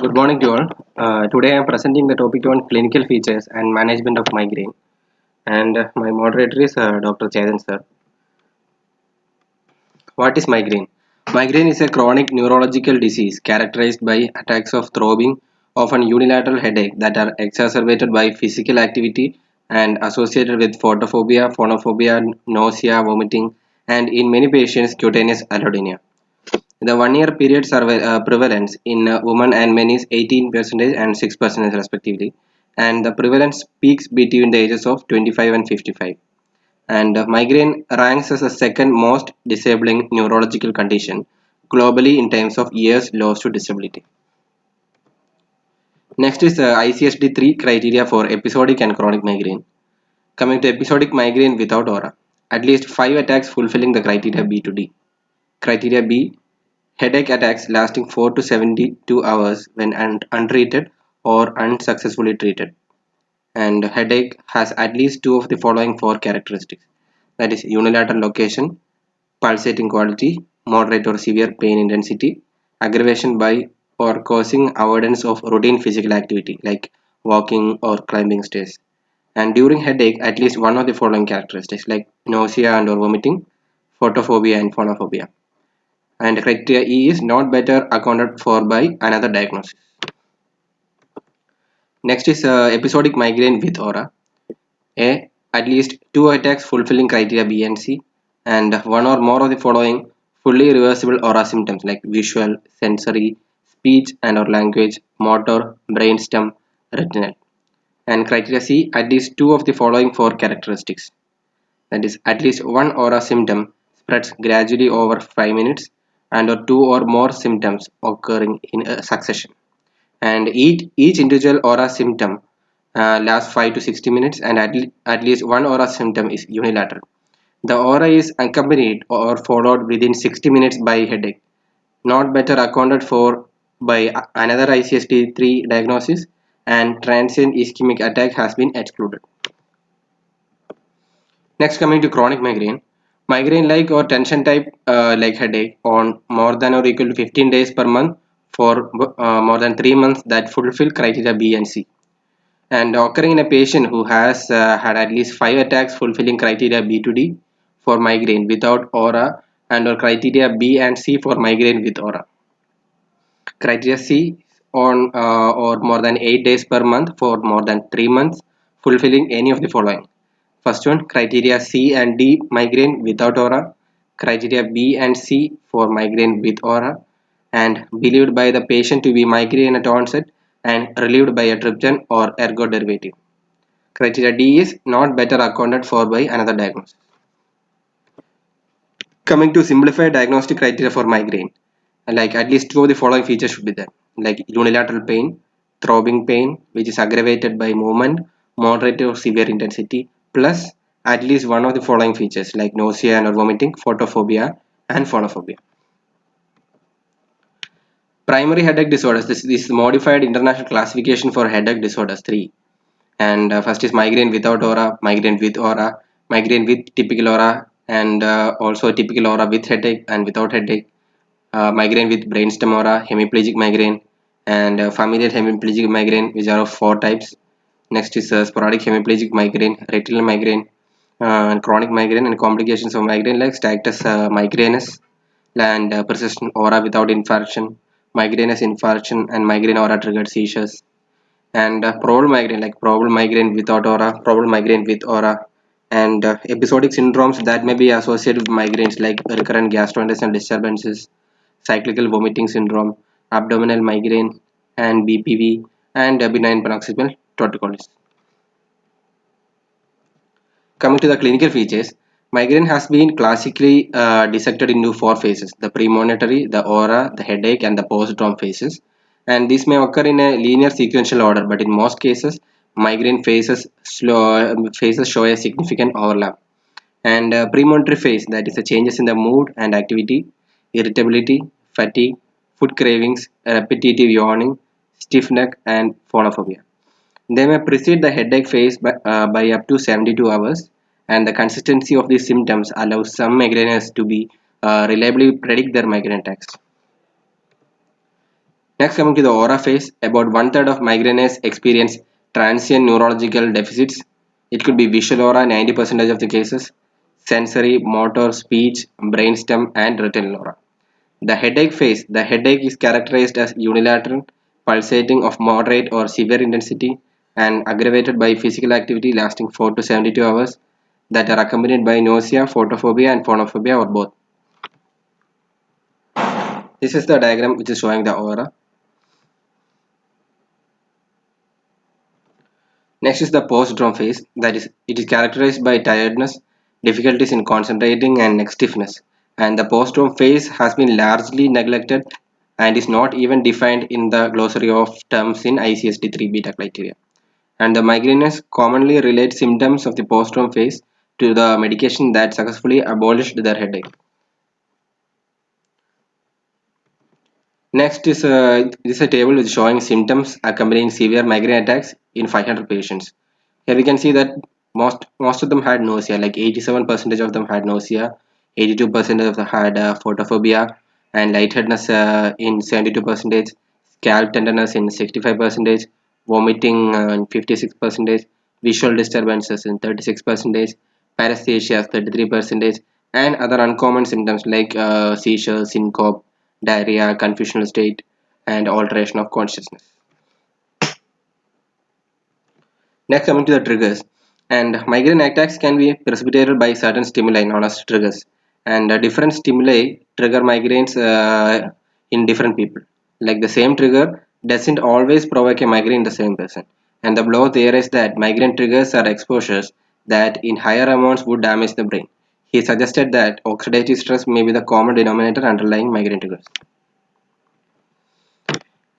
Good morning to all. Today I am presenting the topic on clinical features and management of migraine. And my moderator is Dr. Chetan sir. What is migraine? Migraine is a chronic neurological disease characterized by attacks of throbbing, often unilateral headache that are exacerbated by physical activity and associated with photophobia, phonophobia, nausea, vomiting, and in many patients cutaneous allodynia. The 1 year period prevalence in women and men is 18% and 6% respectively, and the prevalence peaks between the ages of 25 and 55. And migraine ranks as the second most disabling neurological condition globally in terms of years lost to disability. Next is ICSD-3 criteria for episodic and chronic migraine. Coming to episodic migraine without aura, at least 5 attacks fulfilling the criteria B to D. Criteria B: headache attacks lasting 4 to 72 hours when untreated or unsuccessfully treated. And headache has at least two of the following four characteristics, that is, unilateral location, pulsating quality, moderate or severe pain intensity, aggravation by or causing avoidance of routine physical activity like walking or climbing stairs. And during headache, at least one of the following characteristics like nausea and or vomiting, photophobia and phonophobia. And criteria E is not better accounted for by another diagnosis. Next is episodic migraine with aura. A. At least two attacks fulfilling criteria B and C, and one or more of the following fully reversible aura symptoms like visual, sensory, speech and or language, motor, brainstem, retinal. And criteria C, at least two of the following four characteristics. That is, at least one aura symptom spreads gradually over 5 minutes and or two or more symptoms occurring in a succession. And each individual aura symptom lasts 5 to 60 minutes, and at least one aura symptom is unilateral. The aura is accompanied or followed within 60 minutes by headache, not better accounted for by another ICSD-3 diagnosis, and transient ischemic attack has been excluded. Next, coming to chronic migraine. Migraine like or tension type like headache on more than or equal to 15 days per month for more than 3 months that fulfill criteria B and C, and occurring in a patient who has had at least 5 attacks fulfilling criteria B to D for migraine without aura, and or criteria B and C for migraine with aura. Criteria C on or more than 8 days per month for more than 3 months fulfilling any of the following. First one, criteria C and D migraine without aura, criteria B and C for migraine with aura, and believed by the patient to be migraine at onset and relieved by a triptan or ergot derivative. Criteria D is not better accounted for by another diagnosis. Coming to simplified diagnostic criteria for migraine, like at least two of the following features should be there, like unilateral pain, throbbing pain, which is aggravated by movement, moderate or severe intensity, plus at least one of the following features like nausea and or vomiting, photophobia, and phonophobia. Primary headache disorders. This is modified international classification for headache disorders 3. And first is migraine without aura, migraine with aura, migraine with typical aura, and also typical aura with headache and without headache, migraine with brainstem aura, hemiplegic migraine, and familial hemiplegic migraine, which are of 4 types. Next is sporadic hemiplegic migraine, retinal migraine, and chronic migraine, and complications of migraine like status migrainous and persistent aura without infarction, migrainous infarction, and migraine aura triggered seizures. And probable migraine like probable migraine without aura, probable migraine with aura, and episodic syndromes that may be associated with migraines like recurrent gastrointestinal disturbances, cyclical vomiting syndrome, abdominal migraine, and BPV, and benign paroxysmal torticollis. Coming to the clinical features, migraine has been classically dissected into 4 phases: the premonitory, the aura, the headache, and the post-DROM phases. And this may occur in a linear sequential order, but in most cases, migraine phases show a significant overlap. And premonitory phase, that is the changes in the mood and activity, irritability, fatigue, food cravings, repetitive yawning, stiff neck, and phonophobia. They may precede the headache phase by up to 72 hours, and the consistency of these symptoms allows some migraineurs to be reliably predict their migraine attacks. Next, coming to the aura phase, about one third of migraines experience transient neurological deficits. It could be visual aura, 90% of the cases, sensory, motor, speech, brainstem, and retinal aura. The headache phase, the headache is characterized as unilateral, pulsating of moderate or severe intensity, and aggravated by physical activity lasting 4 to 72 hours that are accompanied by nausea, photophobia, and phonophobia, or both. This is the diagram which is showing the aura. Next is the post-drone phase, that is, it is characterized by tiredness, difficulties in concentrating, and neck stiffness. And the post-drone phase has been largely neglected and is not even defined in the glossary of terms in ICSD-3 beta criteria. And the migraineurs commonly relate symptoms of the post-drone phase to the medication that successfully abolished their headache. Next is a table which is showing symptoms accompanying severe migraine attacks in 500 patients. Here we can see that most of them had nausea, like 87% of them had nausea, 82% of them had photophobia, and lightheadedness in 72%, scalp tenderness in 65%, vomiting in 56%, visual disturbances in 36%, paresthesia 33%, and other uncommon symptoms like seizures, syncope, diarrhea, confusional state, and alteration of consciousness. Next, coming to the triggers. And migraine attacks can be precipitated by certain stimuli known as triggers. And different stimuli trigger migraines in different people. Like the same trigger doesn't always provoke a migraine in the same person. And the blow there is that migraine triggers are exposures that in higher amounts would damage the brain. He suggested that oxidative stress may be the common denominator underlying migraine triggers.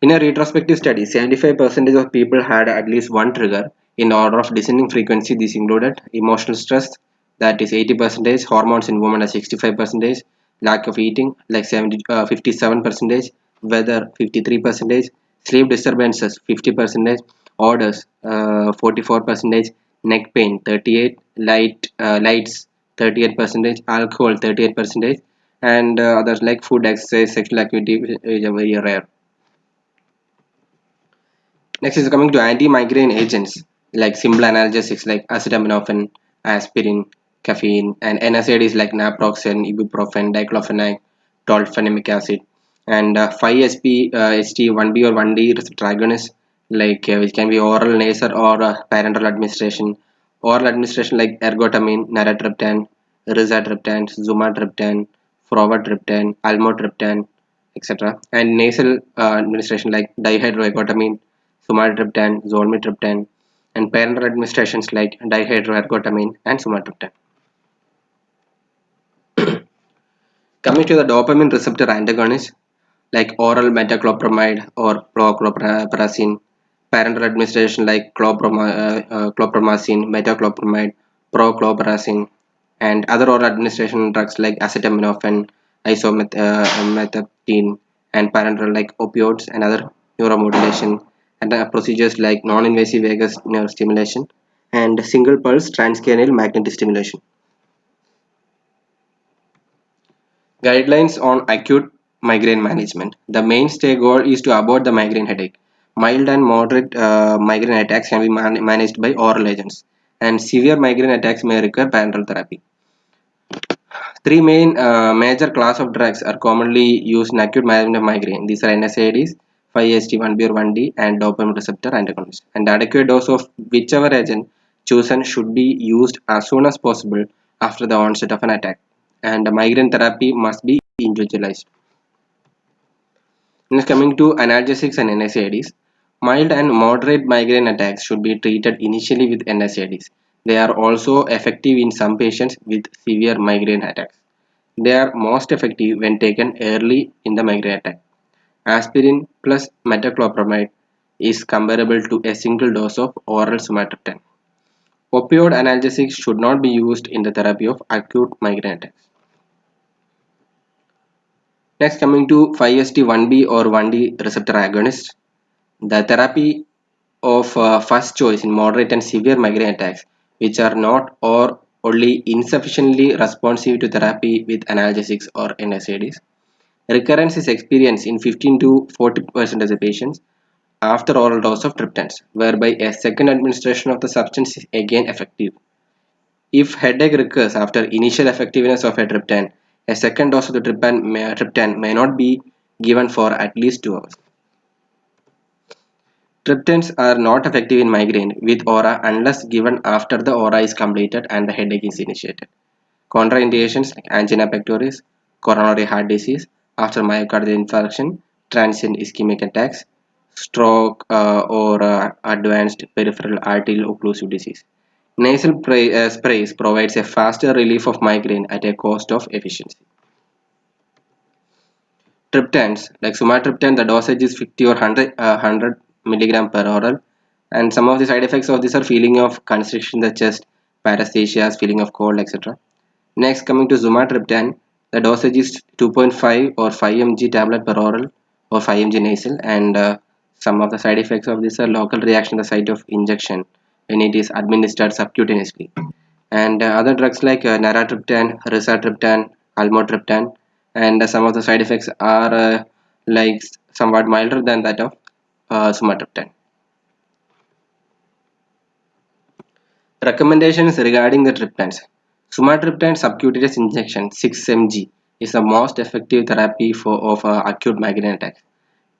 In a retrospective study, 75% of people had at least one trigger in order of descending frequency. This included emotional stress, that is 80%, hormones in women are 65%, lack of eating, like 57%, weather 53%, sleep disturbances 50%, orders 44%, neck pain 38, lights 38%, alcohol 38%, and others like food, exercise, sexual activity is very rare. Next is coming to anti-migraine agents like simple analgesics like acetaminophen, aspirin, caffeine, and NSAIDs like naproxen, ibuprofen, diclofenac, tolfenamic acid, and 5-SP HT1B or 1D receptor agonists like which can be oral, nasal, or parenteral administration. Oral administration like ergotamine, naratriptan, rizatriptan, sumatriptan, provatriptan, almotriptan, etc. And nasal administration like dihydroergotamine, sumatriptan, zolmitriptan, and parenteral administrations like dihydroergotamine and sumatriptan. Coming to the dopamine receptor antagonists like oral metoclopramide or chlorpromazine, parenteral administration like chlorpromazine, metoclopramide, prochlorperazine, and other oral administration drugs like acetaminophen, isomethaptine, and parenteral like opioids and other neuromodulation, and procedures like non-invasive vagus nerve stimulation and single pulse transcranial magnetic stimulation. Guidelines on acute migraine management. The mainstay goal is to avoid the migraine headache. Mild and moderate migraine attacks can be managed by oral agents, and severe migraine attacks may require parenteral therapy. Three main major class of drugs are commonly used in acute management of migraine. These are NSAIDs, 5-HT1B or 1D, and dopamine receptor antagonists. And the adequate dose of whichever agent chosen should be used as soon as possible after the onset of an attack. And the migraine therapy must be individualized. Next, coming to analgesics and NSAIDs. Mild and moderate migraine attacks should be treated initially with NSAIDs. They are also effective in some patients with severe migraine attacks. They are most effective when taken early in the migraine attack. Aspirin plus metoclopramide is comparable to a single dose of oral sumatriptan. Opioid analgesics should not be used in the therapy of acute migraine attacks. Next, coming to 5-HT1B or 1D receptor agonists. The therapy of first choice in moderate and severe migraine attacks, which are not or only insufficiently responsive to therapy with analgesics or NSAIDs. Recurrence is experienced in 15 to 40% of the patients after oral dose of triptans, whereby a second administration of the substance is again effective. If headache recurs after initial effectiveness of a triptan, a second dose of the triptan may not be given for at least 2 hours. Triptans are not effective in migraine with aura unless given after the aura is completed and the headache is initiated. Contraindications like angina pectoris, coronary heart disease after myocardial infarction, transient ischemic attacks, stroke or advanced peripheral arterial occlusive disease. Nasal sprays provides a faster relief of migraine at a cost of efficiency. Triptans like sumatriptan, the dosage is 50 or 100 milligram per oral, and some of the side effects of this are feeling of constriction in the chest, paresthesias, feeling of cold, etc. Next, coming to sumatriptan, the dosage is 2.5 or 5 mg tablet per oral or 5 mg nasal, and some of the side effects of this are local reaction at the site of injection when it is administered subcutaneously. And other drugs like naratriptan, risatriptan, almotriptan, and some of the side effects are like somewhat milder than that of sumatriptan. Recommendations regarding the triptans. Sumatriptan subcutaneous injection 6 mg is the most effective therapy of acute migraine attacks.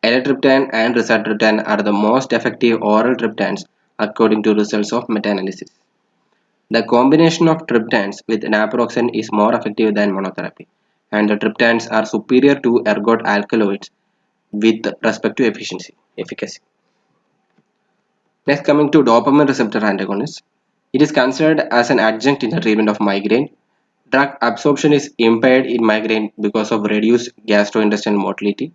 Elatriptan and risatriptan are the most effective oral triptans according to results of meta-analysis. The combination of triptans with naproxen is more effective than monotherapy, and the triptans are superior to ergot alkaloids with respect to efficacy. Next, coming to dopamine receptor antagonists. It is considered as an adjunct in the treatment of migraine. Drug absorption is impaired in migraine because of reduced gastrointestinal motility,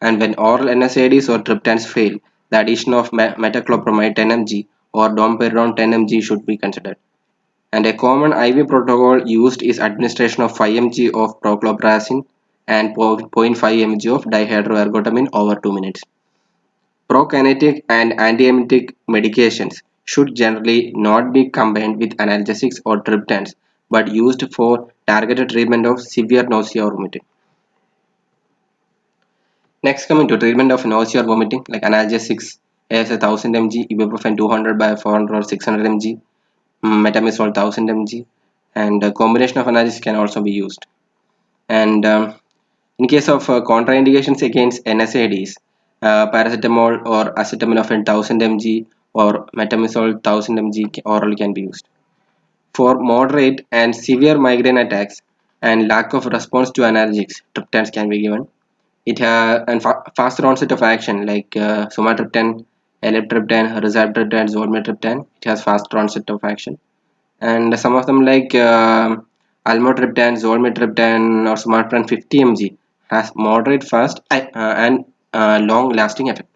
and when oral NSAIDs or triptans fail, the addition of metoclopramide 10 mg or domperidone 10 mg should be considered. And a common IV protocol used is administration of 5 mg of prochlorperazine and zero point 0.5 mg of dihydroergotamine over 2 minutes. Prokinetic and antiemetic medications should generally not be combined with analgesics or triptans but used for targeted treatment of severe nausea or vomiting. Next, coming to treatment of nausea or vomiting, like analgesics as 1000 mg, ibuprofen 200 by 400 or 600 mg, metamizole 1000 mg, and a combination of analgesics can also be used. And in case of contraindications against NSAIDs, paracetamol or acetaminophen 1000 mg or metamizole 1000 mg orally can be used. For moderate and severe migraine attacks and lack of response to analgesics, triptans can be given. It has faster onset of action like sumatriptan, elatriptan, rizatriptan, zolmitriptan. It has faster onset of action, and some of them like almotriptan, zolmitriptan, or sumatriptan 50 mg has moderate, fast, and long lasting effect.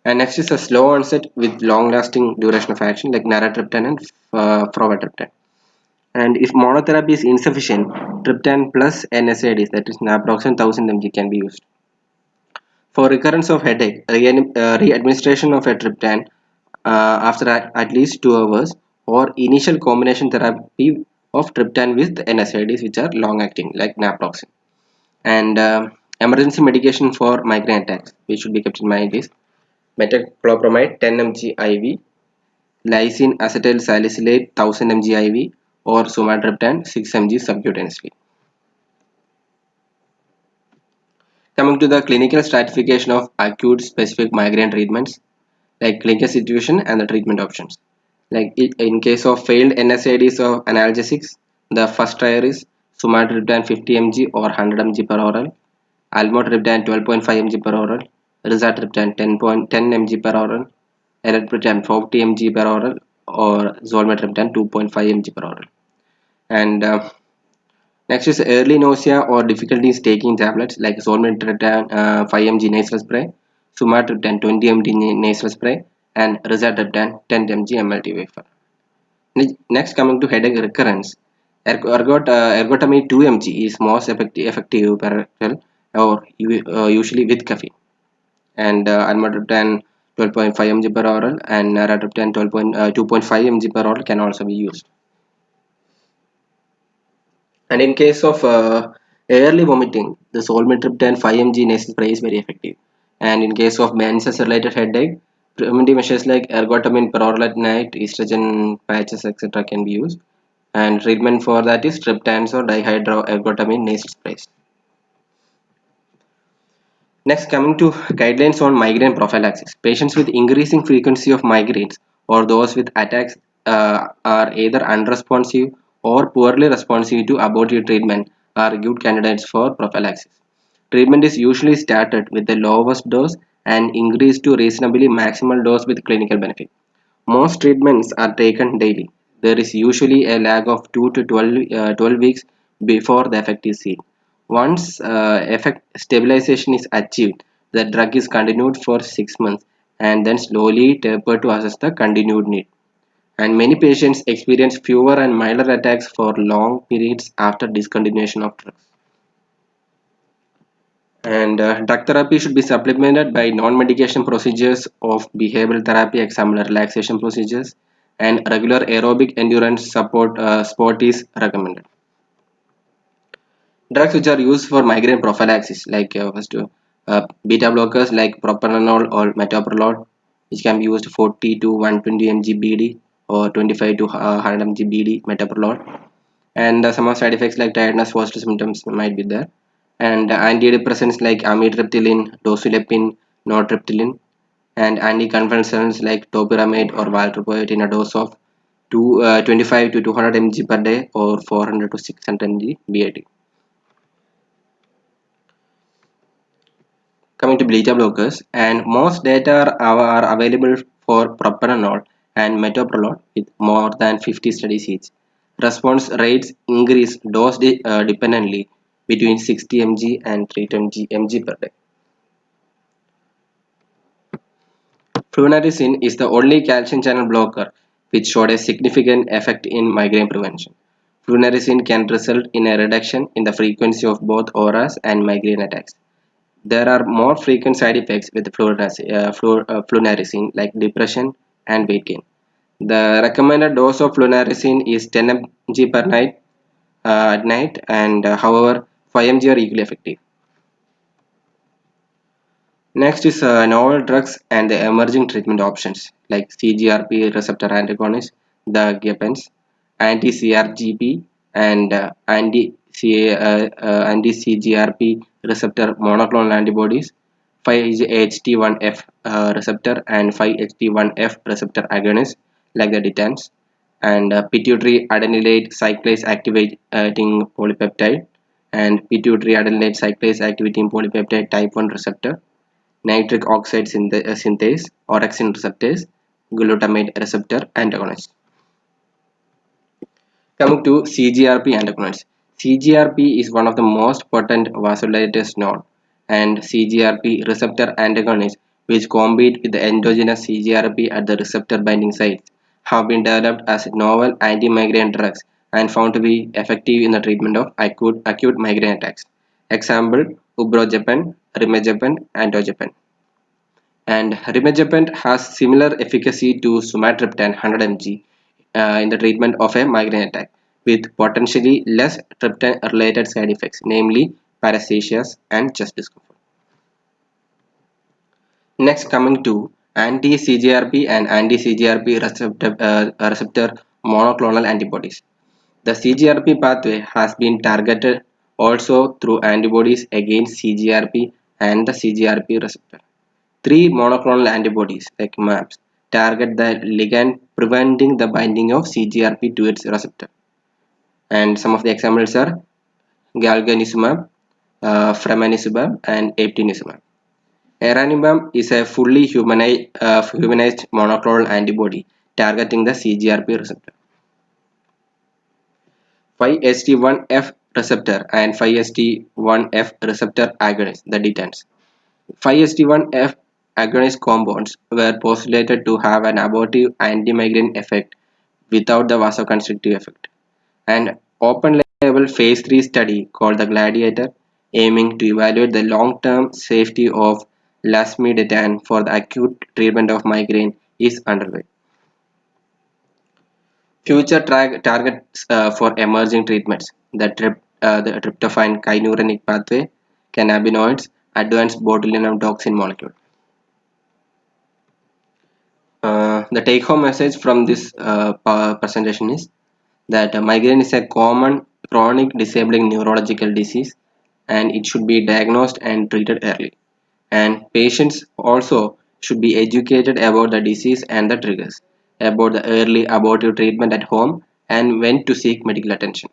And next is a slow onset with long lasting duration of action like naratriptan and provatriptan. And if monotherapy is insufficient, triptan plus NSAIDs, that is naproxen 1000 mg, can be used. For recurrence of headache, re-administration of a triptan after at least 2 hours, or initial combination therapy of triptan with NSAIDs, which are long acting like naproxen. And emergency medication for migraine attacks, which should be kept in mind, is metoclopramide 10 mg IV, lysine acetyl salicylate 1000 mg IV, or sumatriptan 6 mg subcutaneously. Coming to the clinical stratification of acute specific migraine treatments, like clinical situation and the treatment options. Like in case of failed NSAIDs or analgesics, the first tier is sumatriptan 50 mg or 100 mg per oral, almotriptan 12.5 mg per oral, rizatriptan 10 mg per oral, elatriptan 40 mg per oral, or zolmitriptan 2.5 mg per oral. And next is early nausea or difficulties taking tablets like zolmitriptan 5 mg nasal spray, sumatriptan 20 mg nasal spray, and rizatriptan 10 mg MLT wafer. Next, coming to headache recurrence, ergotamine 2 mg is most effective parenteral or usually with caffeine, and almotriptan 12.5 mg per oral and naratriptan 2.5 mg per oral can also be used. And in case of Early vomiting, the solmitriptan 5 mg nasal spray is very effective. And in case of menses-related headache, preventive measures like ergotamine peroral at night, estrogen patches, etc. can be used. And treatment for that is triptans or dihydroergotamine nasal sprays. Next, coming to guidelines on migraine prophylaxis. Patients with increasing frequency of migraines or those with attacks are either unresponsive or poorly responsive to abortive treatment are good candidates for prophylaxis. Treatment is usually started with the lowest dose and increased to reasonably maximal dose with clinical benefit. Most treatments are taken daily. There is usually a lag of 2 to 12 weeks before the effect is seen. Once effect stabilization is achieved, the drug is continued for 6 months and then slowly tapered to assess the continued need. And many patients experience fewer and milder attacks for long periods after discontinuation of drugs. And drug therapy should be supplemented by non-medication procedures of behavioral therapy, example relaxation procedures, and regular aerobic endurance sport is recommended. Drugs which are used for migraine prophylaxis, like beta blockers like propranolol or metoprolol, which can be used 40 to 120 mg BD or 25 to 100 mg BD metoprolol. And some of side effects like tiredness, positive symptoms might be there. And antidepressants like amitriptyline, dosulepin, nortriptyline, and anticonvulsants like topiramate or valproate in a dose of 25 to 200 mg per day or 400 to 600 mg BID. Coming to beta blockers, and most data are available for propranolol and metoprolol with more than 50 studies each. Response rates increase dependently between 60 mg and 310 mg per day. Flunarizine is the only calcium channel blocker which showed a significant effect in migraine prevention. Flunarizine can result in a reduction in the frequency of both auras and migraine attacks. There are more frequent side effects with flunarizine like depression and weight gain. The recommended dose of flunarizine is 10 mg per night at night, and however 5 mg are equally effective. Next is novel drugs and the emerging treatment options like CGRP receptor antagonists, the GEPENs, anti-CRGP, and anti-CGRP receptor monoclonal antibodies, 5-HT1F receptor and 5-HT1F receptor agonists like the DITANs, and pituitary adenylate cyclase activating polypeptide and pituitary adenylate cyclase activating polypeptide type 1 receptor, nitric oxide synthase, orexin receptors, glutamate receptor antagonist. Coming to CGRP antagonists. CGRP is one of the most potent vasodilators known, and CGRP receptor antagonists, which compete with the endogenous CGRP at the receptor binding sites, have been developed as novel anti-migraine drugs and found to be effective in the treatment of acute migraine attacks. Example: ubrogepant, rimegepant, and dogepant. And rimegepant has similar efficacy to sumatriptan 100 mg in the treatment of a migraine attack, with potentially less triptan-related side effects, namely paresthesias and chest discomfort. Next, coming to anti-CGRP and anti-CGRP receptor monoclonal antibodies. The CGRP pathway has been targeted also through antibodies against CGRP and the CGRP receptor. Three monoclonal antibodies, like MAPs, target the ligand preventing the binding of CGRP to its receptor. And some of the examples are galcanezumab, fremanezumab, and eptinezumab. Eranimab is a fully humanized monoclonal antibody targeting the CGRP receptor. 5-HT1F receptor and 5-HT1F receptor agonist, the DTANs. 5-HT1F agonist compounds were postulated to have an abortive anti-migraine effect without the vasoconstrictive effect. An open-label phase 3 study called the Gladiator, aiming to evaluate the long-term safety of lasmiditan for the acute treatment of migraine, is underway. Future targets for emerging treatments: the the tryptophan kynurenic pathway, cannabinoids, advanced botulinum toxin molecule. The take-home message from this presentation is that migraine is a common chronic disabling neurological disease, and it should be diagnosed and treated early. And patients also should be educated about the disease and the triggers, about the early abortive treatment at home, and when to seek medical attention.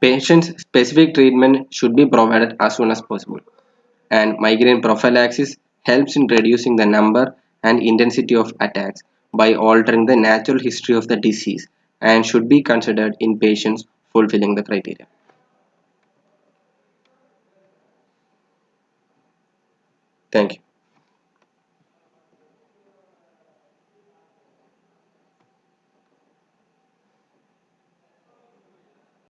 Patients specific treatment should be provided as soon as possible, and migraine prophylaxis helps in reducing the number and intensity of attacks by altering the natural history of the disease, and should be considered in patients fulfilling the criteria. Thank you.